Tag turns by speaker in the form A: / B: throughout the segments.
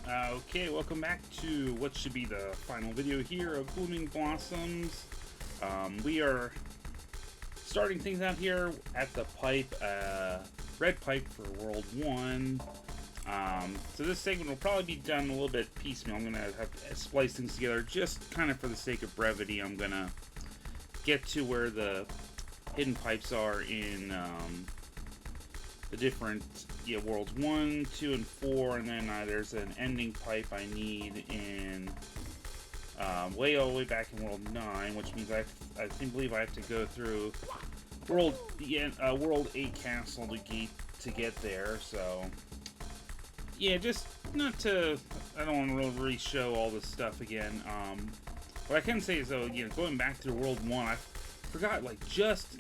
A: Okay, welcome back to what should be the final video here of Blooming Blossoms. We are starting things out here at the pipe, red pipe for World 1. So this segment will probably be done a little bit piecemeal. I'm going to have to splice things together just kind of for the sake of brevity. I'm going to get to where the hidden pipes are in the different worlds 1, 2, and 4, and then there's an ending pipe I need in way all the way back in World 9, which means I believe I have to go through World 8 Castle to get there. So yeah, just not to, I don't want to really show all this stuff again. What I can say is though, going back through World 1, I forgot just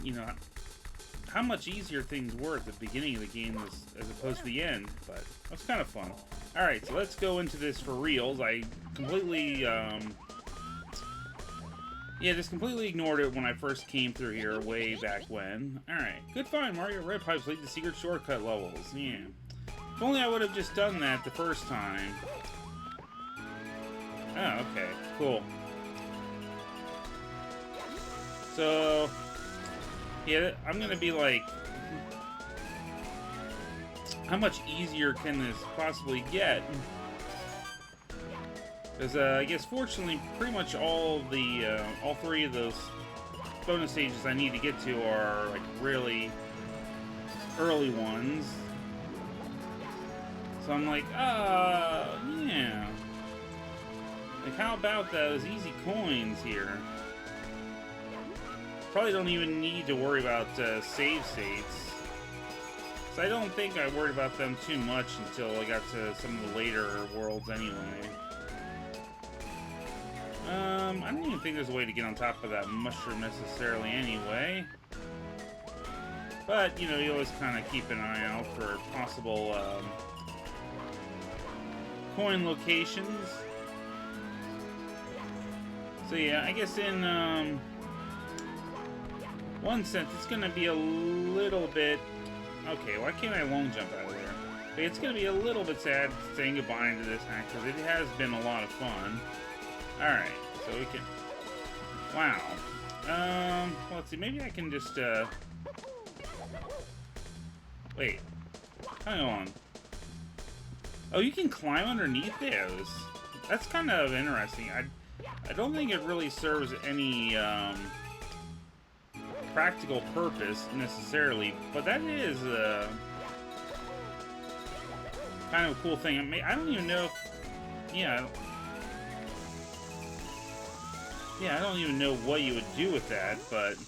A: how much easier things were at the beginning of the game as opposed to the end, but that's kind of fun. Alright, so let's go into this for reals. I completely, just completely ignored it when I first came through here way back when. Alright, good find, Mario. Red pipes lead to secret shortcut levels. Yeah. If only I would have just done that the first time. Oh, okay, cool. So yeah, I'm gonna be like, how much easier can this possibly get? Because I guess fortunately, pretty much all three of those bonus stages I need to get to are like really early ones. So I'm like, yeah. Like, how about those easy coins here? Probably don't even need to worry about save states. So I don't think I worried about them too much until I got to some of the later worlds anyway. I don't even think there's a way to get on top of that mushroom necessarily anyway. But, you always kind of keep an eye out for possible coin locations. So yeah, I guess in one sense, it's going to be a little bit... Okay, why can't I long jump out of there? But it's going to be a little bit sad saying goodbye to this hack, because it has been a lot of fun. Alright, so we can... Wow. Let's see, maybe I can just, Wait. Hang on. Oh, you can climb underneath those? That's kind of interesting. I don't think it really serves any, practical purpose necessarily, but that is kind of a cool thing. I don't even know if, I don't even know what you would do with that, but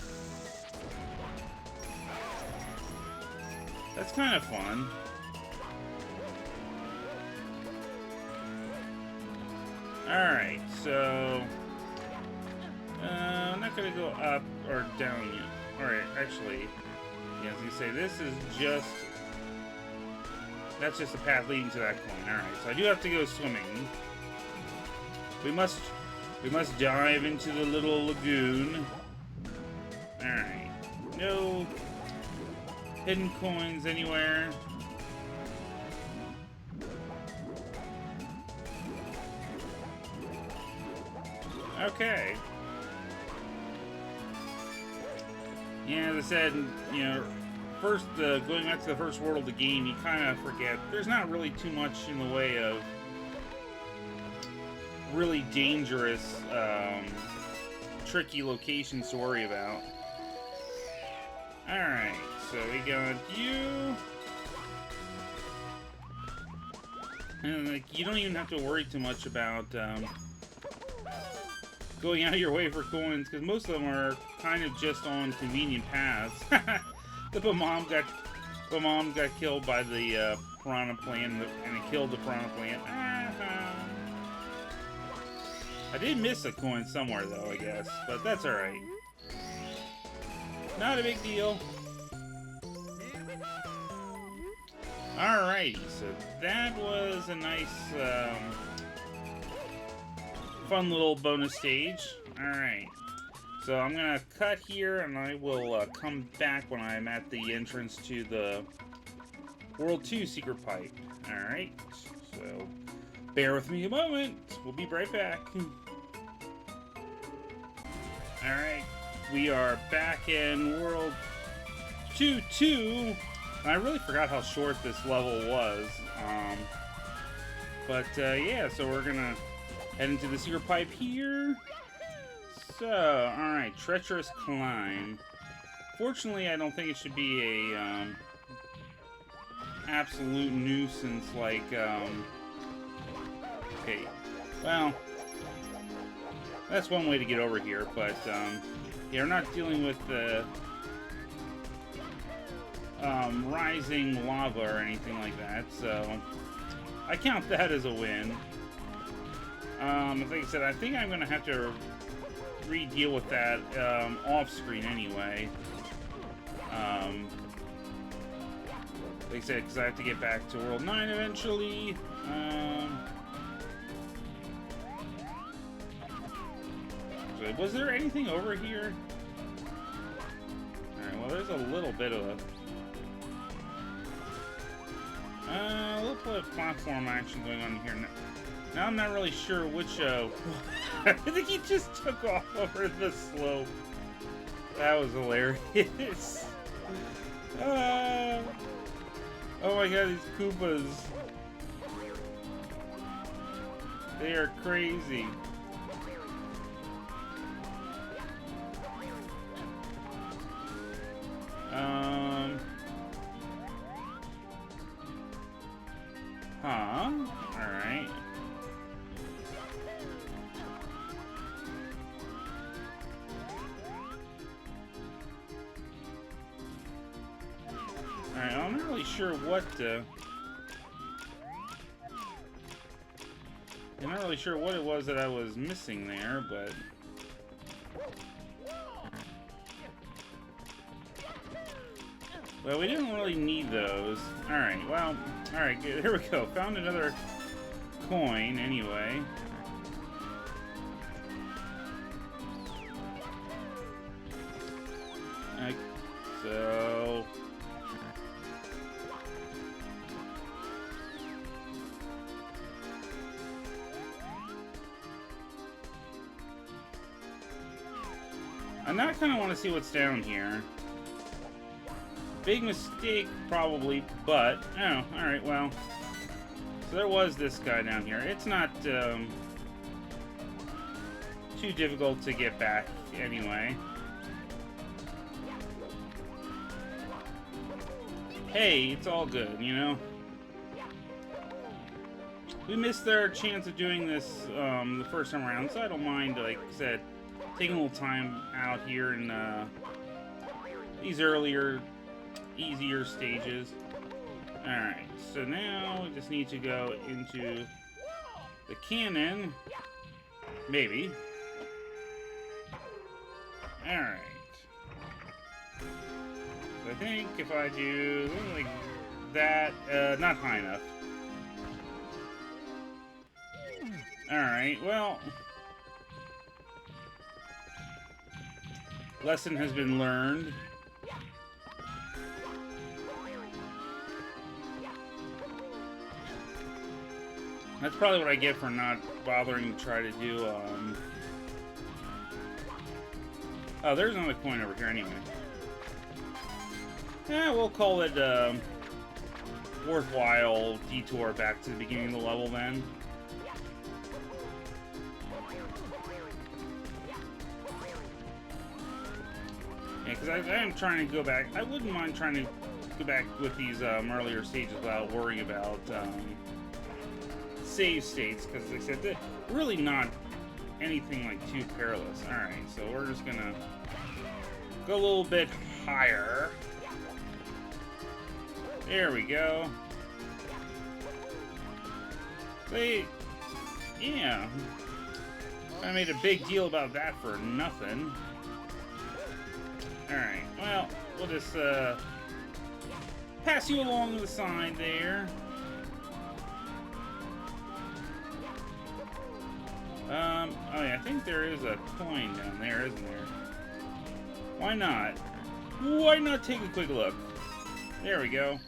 A: that's kind of fun. Alright, so I'm not gonna go up or down yet. Alright, actually, yeah, as you say, this is just... That's just a path leading to that coin. Alright, so I do have to go swimming. We must dive into the little lagoon. Alright. No hidden coins anywhere. Okay. Yeah, as I said, first, going back to the first world of the game, you kind of forget there's not really too much in the way of really dangerous, tricky locations to worry about. Alright, so we got you. And, like, you don't even have to worry too much about, going out of your way for coins, because most of them are kind of just on convenient paths. The mom got killed by the piranha plant, and it killed the piranha plant. I did miss a coin somewhere though, I guess, but that's alright. Not a big deal. Alrighty, so that was a nice, fun little bonus stage. Alright, so I'm gonna cut here and I will come back when I'm at the entrance to the World 2 secret pipe. Alright, so Bear with me a moment. We'll be right back. Alright, we are back in World 2-2. I really forgot how short this level was. Yeah, so we're gonna head into the secret pipe here. So, alright, treacherous climb. Fortunately, I don't think it should be a absolute nuisance like okay, well, that's one way to get over here, but yeah, we're not dealing with the rising lava or anything like that, so I count that as a win. Like I said, I think I'm gonna have to re-deal with that off screen anyway. Like I said, because I have to get back to World 9 eventually. So was there anything over here? Alright, well, there's a little bit of a little bit of platform action going on here. Now I'm not really sure which, I think he just took off over the slope. That was hilarious. Oh my god, these Koopas. They are crazy. Alright. Alright, I'm not really sure what I'm not really sure what it was that I was missing there, but well, we didn't really need those. Alright, well, alright, good. Here we go. Found another coin, anyway. So... I now kind of want to see what's down here. Big mistake, probably, but... Oh, alright, well... So there was this guy down here. It's not, too difficult to get back, anyway. Hey, it's all good, you know? We missed our chance of doing this, the first time around, so I don't mind, like I said, taking a little time out here in, these earlier... easier stages. Alright, so now we just need to go into the cannon. Maybe. Alright. So I think if I do like that, not high enough. Alright, well. Lesson has been learned. That's probably what I get for not bothering to try to do, Oh, there's another coin over here anyway. Yeah, we'll call it, worthwhile detour back to the beginning of the level then. Yeah, because I am trying to go back. I wouldn't mind trying to go back with these, earlier stages without worrying about, save states, because they said that really not anything like too perilous. Alright, so we're just gonna go a little bit higher. There we go. Yeah. I made a big deal about that for nothing. Alright, well, we'll just pass you along the side there. Oh yeah, I think there is a coin down there, isn't there? Why not? Why not take a quick look? There we go.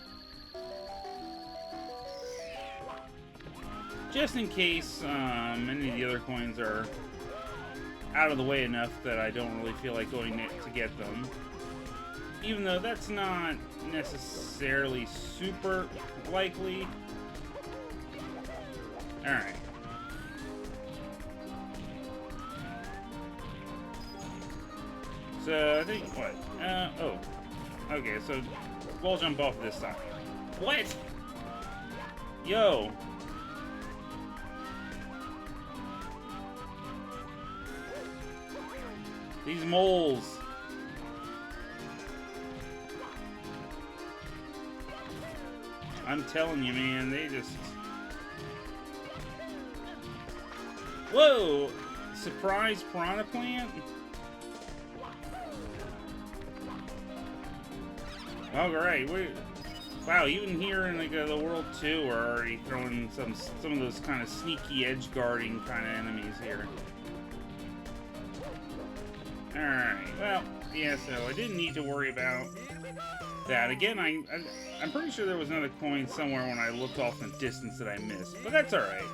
A: just in case any of the other coins are out of the way enough that I don't really feel like going to get them. Even though that's not necessarily super likely. Alright. So, I think, what? Oh. Okay, so, wall jump off this side. What? Yo. These moles. I'm telling you, man, they just... Whoa! Surprise piranha plant? Alright, wow, even here in like the World 2, we're already throwing some of those kind of sneaky edge guarding kind of enemies here. Alright, well, yeah, so I didn't need to worry about that. Again, I'm pretty sure there was another coin somewhere when I looked off in the distance that I missed, but that's alright.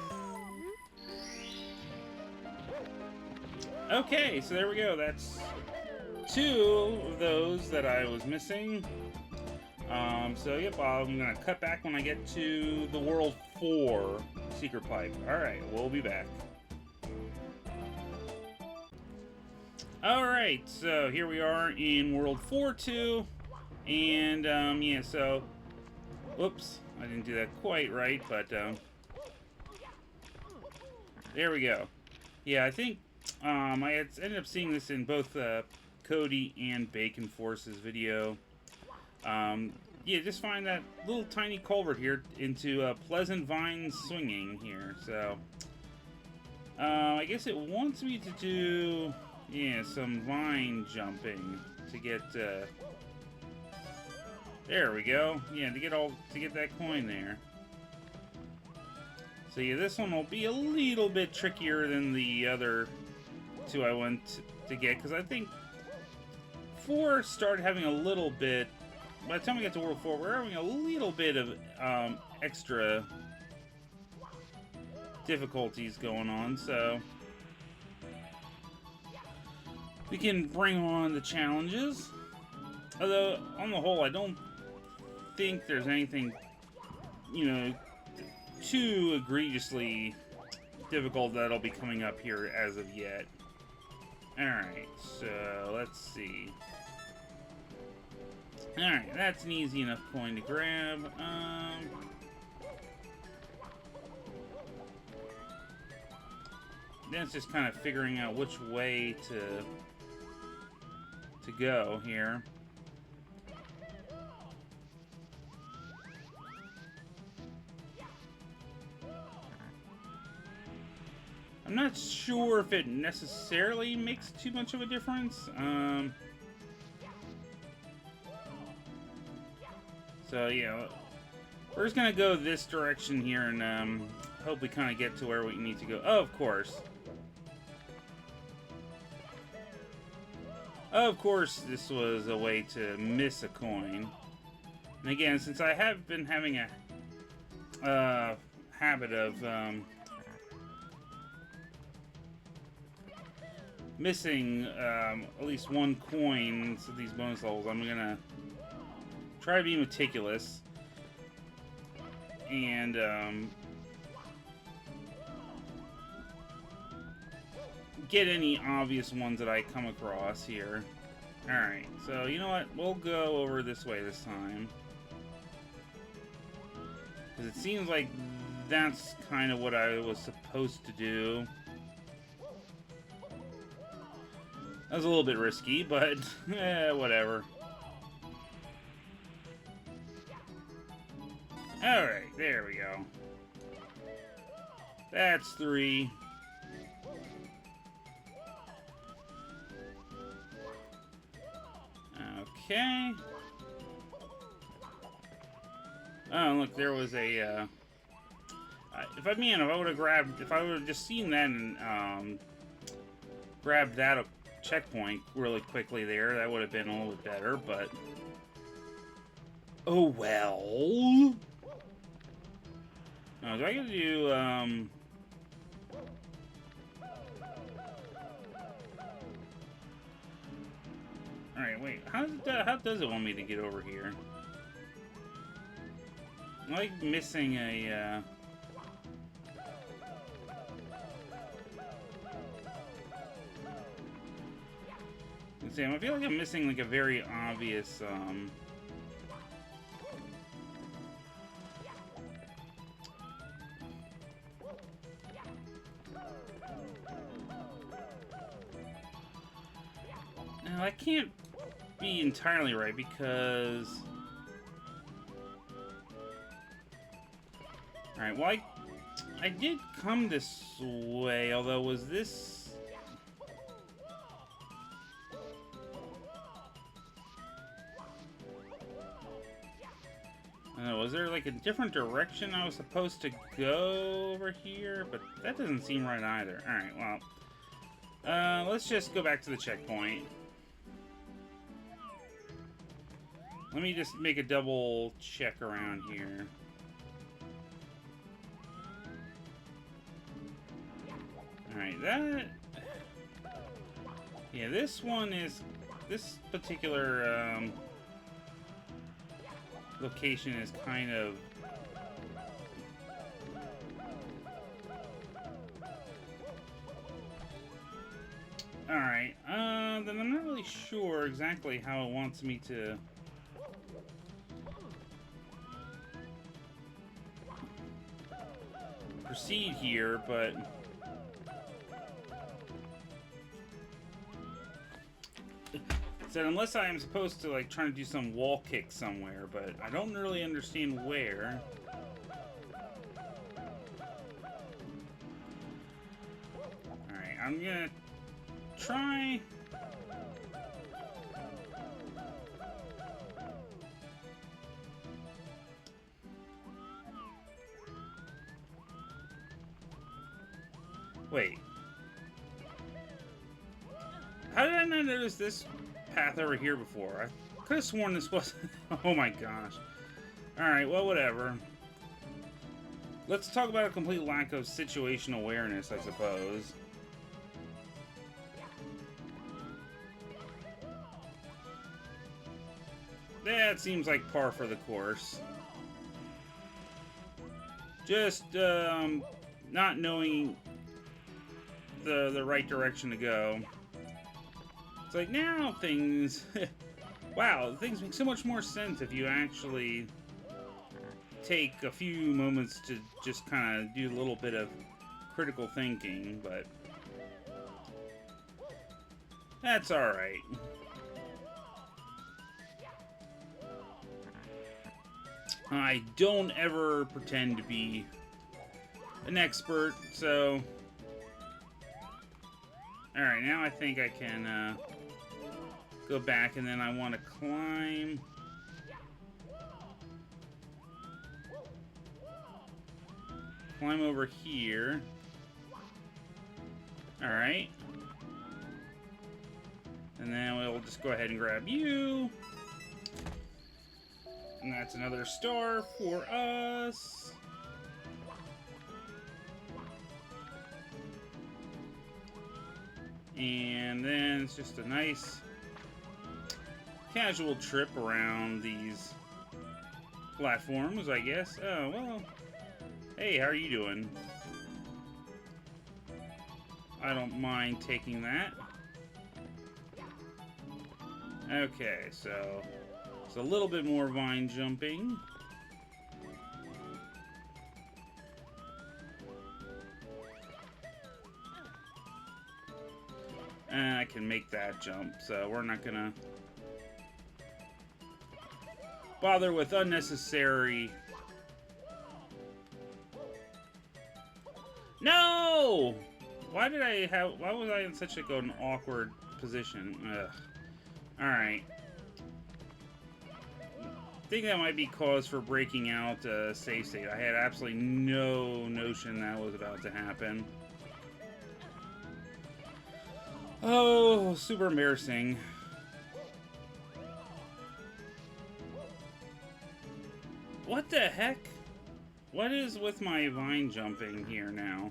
A: Okay, so there we go. That's 2 of those that I was missing. So yep, I'm gonna cut back when I get to the World 4 secret pipe. Alright, we'll be back. Alright, so here we are in World 4-2. And, yeah, so... Whoops, I didn't do that quite right, but, there we go. Yeah, I think, I had ended up seeing this in both, Kody and Bacon Force's video. Yeah, just find that little tiny culvert here into Pleasant Vine Swinging here, so... I guess it wants me to do, yeah, some vine jumping to get, there we go. Yeah, to get that coin there. So yeah, this one will be a little bit trickier than the other 2 I went to get, because I think 4 started having a little bit... By the time we get to World 4, we're having a little bit of extra difficulties going on, so we can bring on the challenges. Although, on the whole, I don't think there's anything, you know, too egregiously difficult that'll be coming up here as of yet. Alright, so let's see. Alright, that's an easy enough coin to grab. Then it's just kind of figuring out which way to go here. I'm not sure if it necessarily makes too much of a difference. So yeah, we're just gonna go this direction here and hope we kind of get to where we need to go. Oh, of course. Of course, this was a way to miss a coin. And again, since I have been having a habit of missing at least one coin of these bonus levels, I'm gonna try to be meticulous and get any obvious ones that I come across here. Alright, so you know what? We'll go over this way this time. Because it seems like that's kind of what I was supposed to do. That was a little bit risky, but whatever. Alright, there we go. That's 3. Okay. Oh, look, there was a, if I would have grabbed, if I would have just seen that and, grabbed that checkpoint really quickly there, that would have been a little bit better, but... Oh, well... Oh, do I gotta do, Alright, wait. How does it want me to get over here? I'm like missing a, I feel like I'm missing like a very obvious, No, I can't be entirely right because... Alright, well, I did come this way, although was this... was there like a different direction I was supposed to go over here? But that doesn't seem right either. Alright, well... let's just go back to the checkpoint. Let me just make a double check around here. Alright, that... Yeah, this one is... This particular, location is kind of... Alright, then I'm not really sure exactly how it wants me to... proceed here, but... Said unless I am supposed to like try to do some wall kick somewhere, but I don't really understand where. Alright, I'm gonna try... Wait. How did I not notice this path over here before? I could have sworn this was... Oh my gosh. Alright, well, whatever. Let's talk about a complete lack of situation awareness, I suppose. That seems like par for the course. Just, not knowing the right direction to go. It's like, now things... Wow, things make so much more sense if you actually take a few moments to just kind of do a little bit of critical thinking, but... That's alright. I don't ever pretend to be an expert, so... Alright, now I think I can go back, and then I want to climb. Climb over here. Alright. And then we'll just go ahead and grab you. And that's another star for us. And then it's just a nice casual trip around these platforms, I guess. Oh, well. Hey, how are you doing? I don't mind taking that. Okay, so it's a little bit more vine jumping. I can make that jump, so we're not gonna bother with unnecessary... No! Why was I in such an awkward position? Ugh. Alright. I think that might be cause for breaking out a save state. I had absolutely no notion that was about to happen. Oh, super embarrassing. What the heck? What is with my vine jumping here now?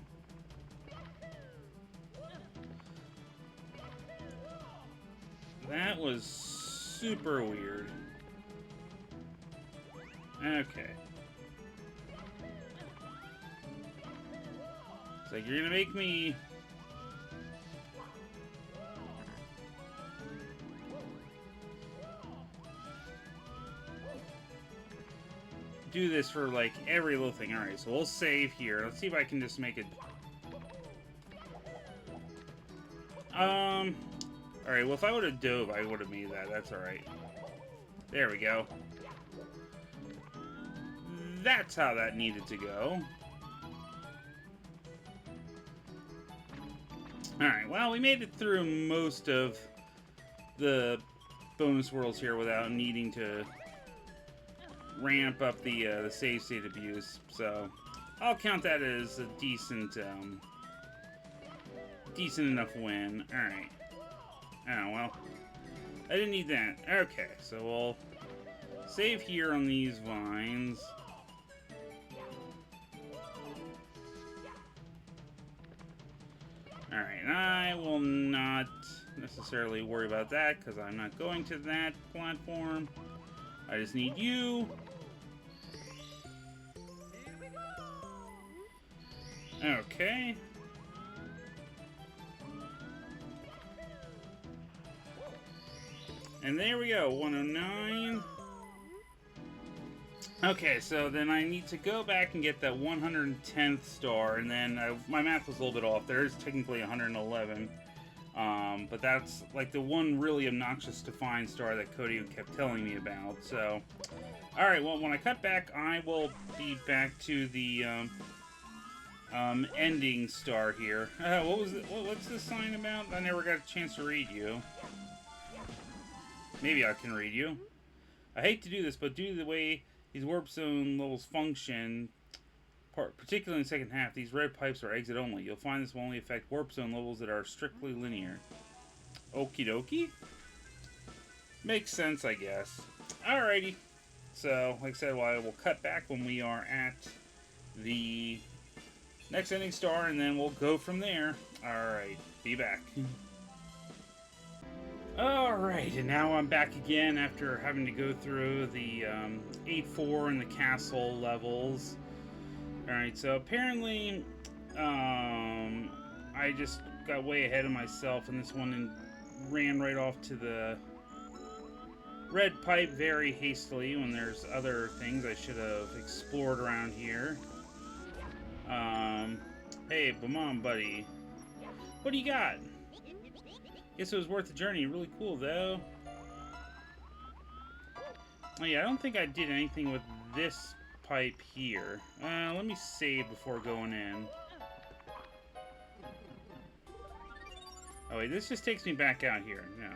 A: That was super weird. Okay. It's like, you're gonna make me... do this for, like, every little thing. Alright, so we'll save here. Let's see if I can just make it... Alright, well, if I would have dove, I would have made that. That's alright. There we go. That's how that needed to go. Alright, well, we made it through most of the bonus worlds here without needing to ramp up the save state abuse, so I'll count that as a decent enough win. Alright. Oh, well. I didn't need that. Okay, so we'll save here on these vines. Alright, I will not necessarily worry about that, because I'm not going to that platform. I just need you. Okay. And there we go, 109. Okay, so then I need to go back and get that 110th star, and then my math was a little bit off. There is technically 111, but that's like the one really obnoxious to find star that Kody kept telling me about. So, all right, well, when I cut back, I will be back to the ending star here. What was it? What's this sign about? I never got a chance to read you. Maybe I can read you. I hate to do this, but due to the way these warp zone levels function, particularly in the second half, these red pipes are exit only. You'll find this will only affect warp zone levels that are strictly linear. Okie dokie. Makes sense, I guess. Alrighty. So, like I said, well, I will cut back when we are at the next ending star, and then we'll go from there. Alright, be back. Alright, and now I'm back again after having to go through the 8-4 and the castle levels. Alright, so apparently I just got way ahead of myself in this one and ran right off to the red pipe very hastily when there's other things I should have explored around here. Hey, Bamam, buddy. What do you got? Guess it was worth the journey. Really cool, though. Oh, yeah, I don't think I did anything with this pipe here. Let me save before going in. Oh, wait, this just takes me back out here. No.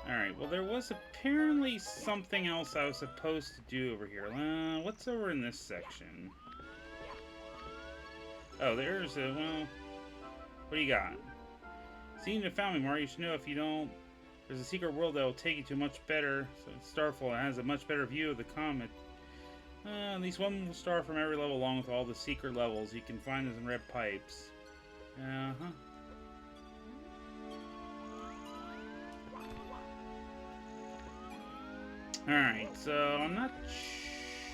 A: Alright, well, there was apparently something else I was supposed to do over here. What's over in this section? Oh, there's a, well, what do you got? Seeing you found me, Mario, you should know if you don't, there's a secret world that will take you to much better, so Starfall has a much better view of the comet. At least one star from every level along with all the secret levels. You can find those in red pipes. Uh-huh. Alright, so I'm not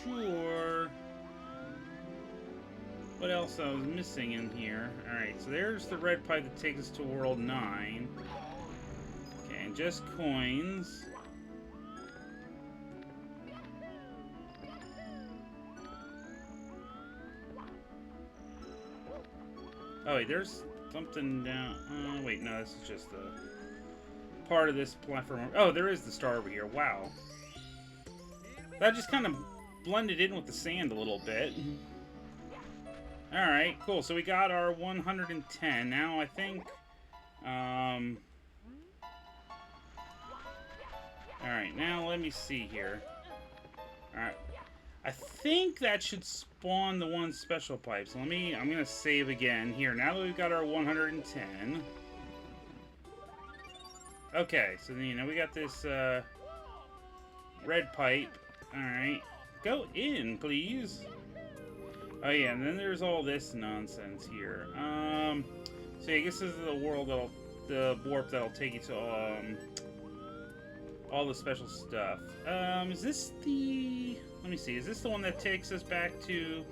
A: sure what else I was missing in here. Alright, so there's the red pipe that takes us to World 9. Okay, and just coins. Oh wait, there's something down... wait, no, this is just the part of this platform. Oh, there is the star over here. Wow. That just kind of blended in with the sand a little bit. Alright, cool. So we got our 110. Now I think... Alright, now let me see here. Alright. I think that should spawn the one special pipe. So I'm going to save again here. Now that we've got our 110. Okay, so then, you know, we got this red pipe. Alright. Go in, please. Oh yeah, and then there's all this nonsense here. So yeah, I guess this is the world the warp that'll take you to all the special stuff. Is this the? Let me see. Is this the one that takes us back to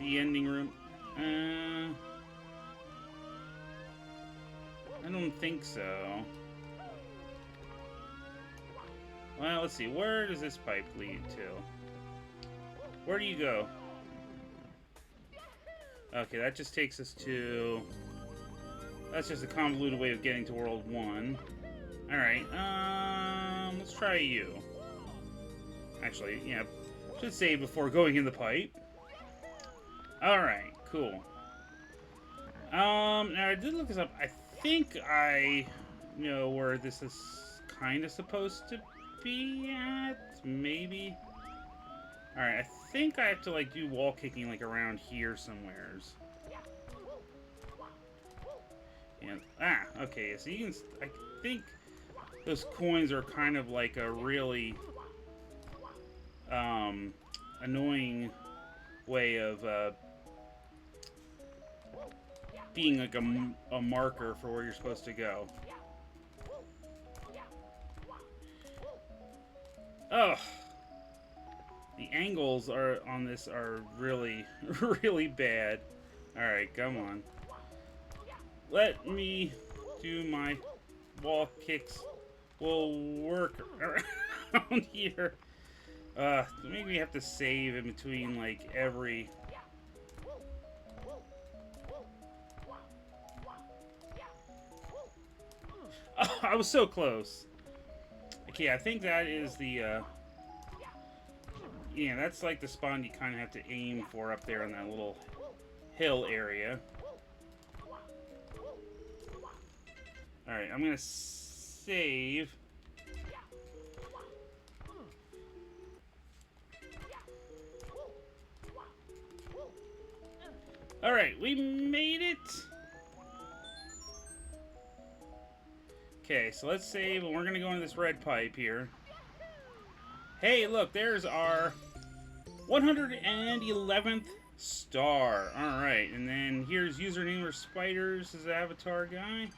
A: the ending room? I don't think so. Well, let's see. Where does this pipe lead to? Where do you go? Okay, that just takes us to... That's just a convoluted way of getting to World 1. Alright, let's try you. Actually, yeah, should save before going in the pipe. Alright, cool. Now I did look this up. I think I know where this is kind of supposed to be at, maybe. Alright, I think I have to, like, do wall kicking, like, around here somewheres. And, okay, so you can, I think those coins are kind of like a really, annoying way of, being, like, a marker for where you're supposed to go. Ugh. The angles on this are really, really bad. Alright, come on. Let me do my wall kicks. Will work around here. Maybe we have to save in between, like, every... Oh, I was so close. Okay, I think that is the, yeah, that's like the spawn you kind of have to aim for up there on that little hill area. Alright, I'm gonna save. Alright, we made it! Okay, so let's save, and we're gonna go into this red pipe here. Hey, look, there's our 111th star. Alright, and then here's username or spiders as avatar guy.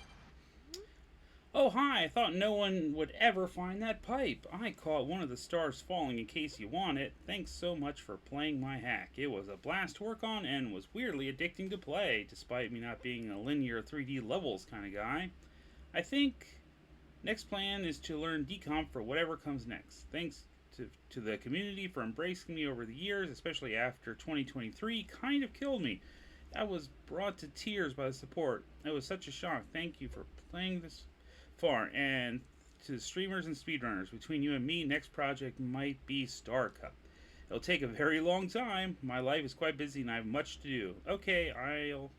A: Oh, hi, I thought no one would ever find that pipe. I caught one of the stars falling in case you want it. Thanks so much for playing my hack. It was a blast to work on and was weirdly addicting to play, despite me not being a linear 3D levels kind of guy. I think next plan is to learn decomp for whatever comes next. Thanks to the community for embracing me over the years, especially after 2023 kind of killed me. I was brought to tears by the support. It was such a shock. Thank you for playing this far, and to the streamers and speedrunners. Between you and me, next project might be Star Cup. It'll take a very long time. My life is quite busy and I have much to do. Okay, I'll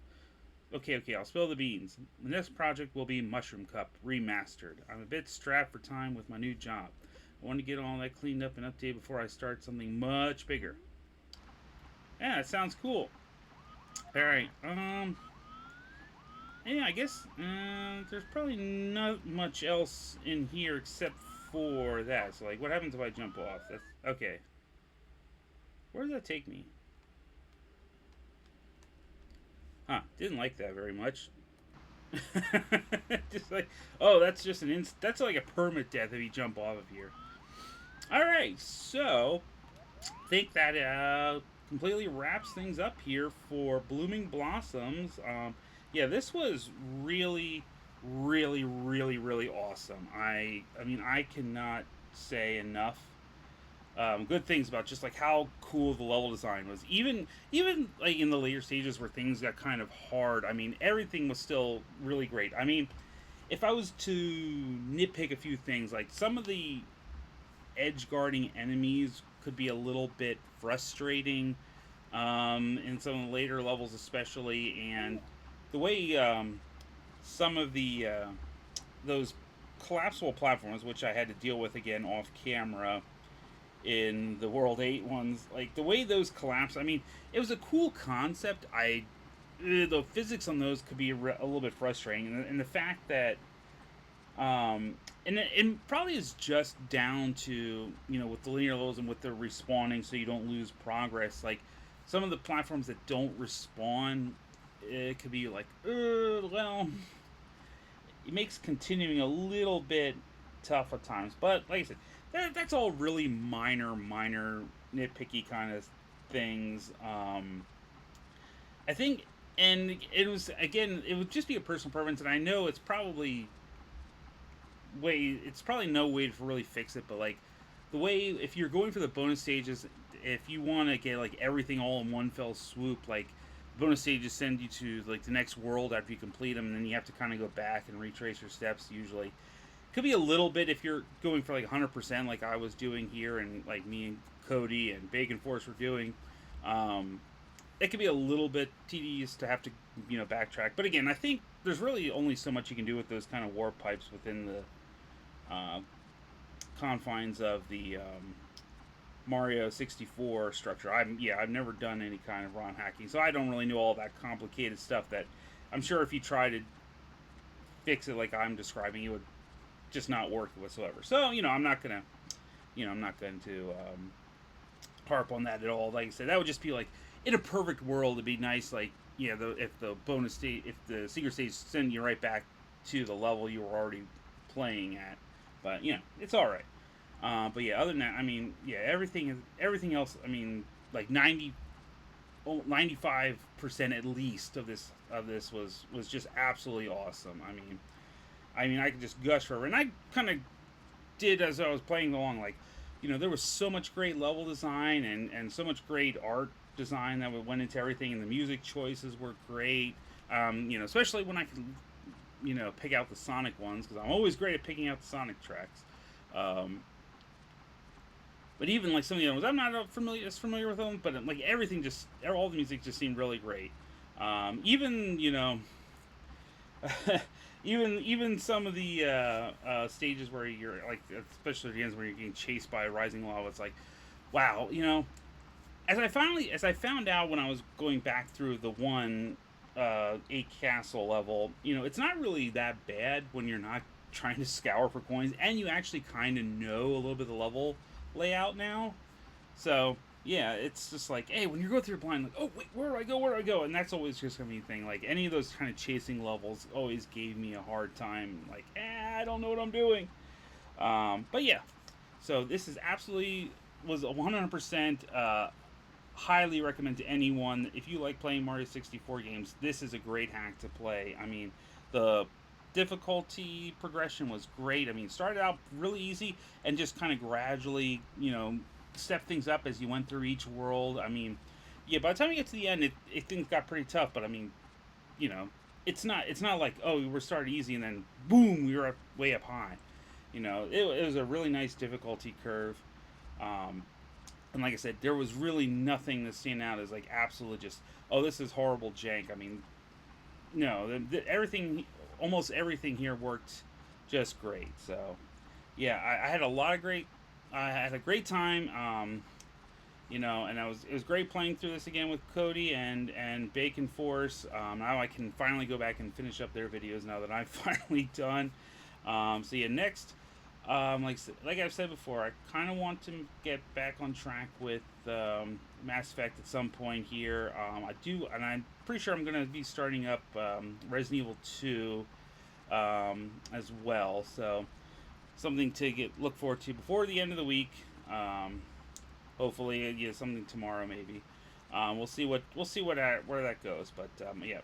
A: spill the beans. The next project will be Mushroom Cup Remastered. I'm a bit strapped for time with my new job. I want to get all that cleaned up and updated before I start something much bigger. Yeah, it sounds cool. Alright, yeah, I guess there's probably not much else in here except for that. So, like, what happens if I jump off? That's okay. Where does that take me? Huh, didn't like that very much. Just like, oh, that's just that's like a permit death if you jump off of here. Alright, so I think that completely wraps things up here for Blooming Blossoms. Yeah, this was really, really, really, really awesome. I mean, I cannot say enough good things about just like how cool the level design was. Even like in the later stages where things got kind of hard, I mean, everything was still really great. I mean, if I was to nitpick a few things, like some of the edge guarding enemies could be a little bit frustrating in some of the later levels especially, and the way some of the those collapsible platforms, which I had to deal with again off camera in the World 8 ones, like the way those collapse, I mean, it was a cool concept. The physics on those could be a little bit frustrating, and the fact that and it probably is just down to, you know, with the linear levels and with the respawning, so you don't lose progress. Like some of the platforms that don't respawn, it could be like, well, it makes continuing a little bit tough at times. But like I said, that's all really minor, nitpicky kind of things. I think, and it was, again, it would just be a personal preference, and I know it's probably no way to really fix it, but like the way, if you're going for the bonus stages, if you want to get like everything all in one fell swoop, like bonus stages send you to like the next world after you complete them, and then you have to kind of go back and retrace your steps usually. Could be a little bit if you're going for like 100%, like I was doing here, and like me and Kody and Bacon Force were doing. Um, it could be a little bit tedious to have to, you know, backtrack. But again, I think there's really only so much you can do with those kind of warp pipes within the uh, confines of the Mario 64 structure. I've never done any kind of ROM hacking, so I don't really know all that complicated stuff that I'm sure if you try to fix it like I'm describing, it would just not work whatsoever. So, you know, I'm not going to harp on that at all. Like I said, that would just be like, in a perfect world, it'd be nice, like, yeah, if the bonus stage, if the secret stage send you right back to the level you were already playing at. But, you know, it's all right. But yeah, other than that, I mean, yeah, everything else. I mean, like 95% at least of this was just absolutely awesome. I mean, I could just gush forever, and I kind of did as I was playing along. Like, you know, there was so much great level design and so much great art design that went into everything, and the music choices were great. You know, especially when I could, you know, pick out the Sonic ones, because I'm always great at picking out the Sonic tracks. Um, but even like some of the other ones, I'm not as familiar with them. But like everything, just all the music just seemed really great. Even, you know, even some of the stages where you're like, especially the ends where you're getting chased by rising lava, it's like, wow, you know. As I found out when I was going back through the one 8 castle level, you know, it's not really that bad when you're not trying to scour for coins, and you actually kind of know a little bit of the level layout now. So yeah, it's just like, hey, when you go through blind, like, oh wait, where do I go? Where do I go? And that's always just gonna be the thing. Like any of those kind of chasing levels always gave me a hard time. Like, I don't know what I'm doing. But yeah, so this is absolutely was a 100%. Highly recommend to anyone, if you like playing Mario 64 games, this is a great hack to play. I mean, the difficulty progression was great. I mean, started out really easy and just kind of gradually, you know, step things up as you went through each world. I mean, yeah, by the time you get to the end, things got pretty tough. But I mean, you know, it's not like, oh, we were started easy and then boom, we were way up high. You know, it was a really nice difficulty curve. Um, and like I said, there was really nothing that stand out as like absolute just, oh, this is horrible jank. I mean, no, everything, almost everything here worked just great. So yeah, I had a lot of great, I had a great time. You know, and it was great playing through this again with Kody and Bacon Force. Now I can finally go back and finish up their videos now that I'm finally done. So yeah, next, like I've said before, I kind of want to get back on track with Mass Effect at some point here. I do, and I'm pretty sure I'm going to be starting up Resident Evil 2 as well. So something to look forward to before the end of the week. Hopefully, yeah, something tomorrow maybe. We'll see where that goes. But yeah,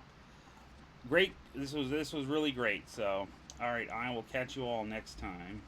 A: great. This was really great. So all right, I will catch you all next time.